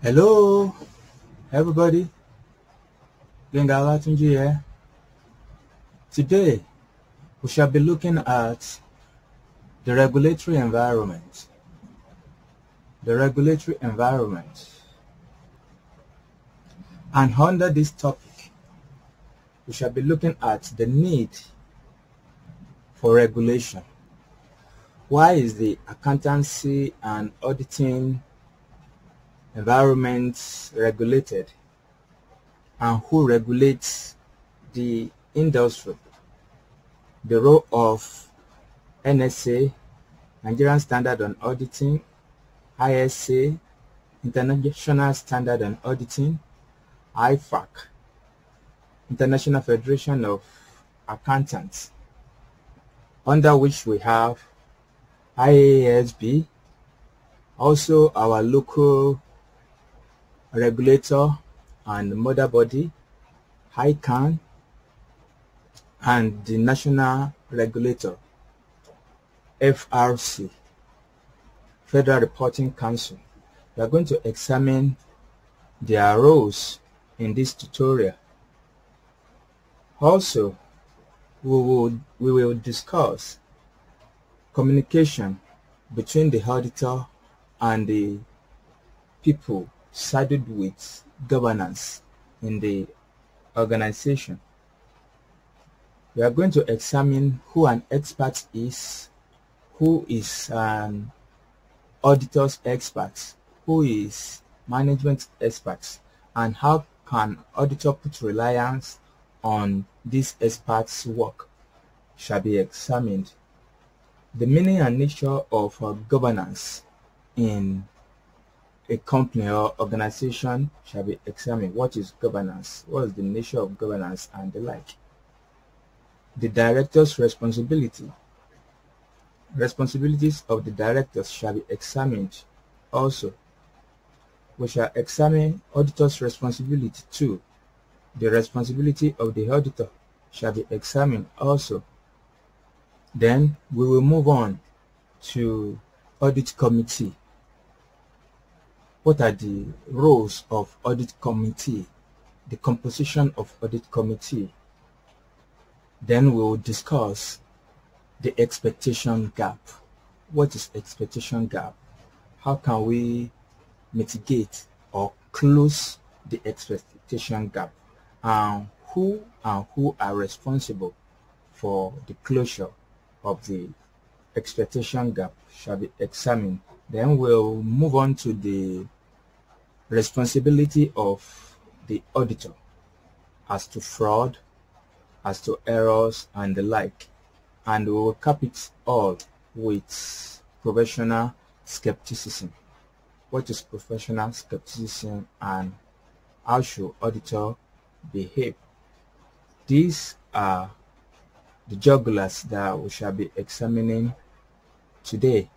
Hello, everybody. Gengawatunji here. Today, we shall be looking at the regulatory environment. The regulatory environment. And under this topic, we shall be looking at the need for regulation. Why is the accountancy and auditing environment regulated, and who regulates the industry? The role of NSA, Nigerian Standard on Auditing, ISA, International Standard on Auditing, IFAC, International Federation of Accountants, under which we have IEESB, also our local regulator and mother body, ICAN, and the national regulator, FRC, Federal Reporting Council. We are going to examine their roles in this tutorial. Also, we will discuss communication between the auditor and the people sided with governance in the organization. We are going to examine who an expert is, who is an auditor's expert, who is management expert, and how can auditor put reliance on these experts' work shall be examined. The meaning and nature of governance in a company or organization shall be examined. What is governance? What is the nature of governance and the like? The director's responsibility. Responsibilities of the directors shall be examined also. We shall examine auditor's responsibility too. The responsibility of the auditor shall be examined also. Then we will move on to audit committee. What are the roles of audit committee? The composition of audit committee. Then we will discuss the expectation gap. What is expectation gap? How can we mitigate or close the expectation gap? And who are responsible for the closure of the expectation gap shall be examined. Then we'll move on to the responsibility of the auditor as to fraud, as to errors, and the like. And we will cap it all with professional skepticism. What is professional skepticism and how should auditor behave? These are the jugglers that we shall be examining today.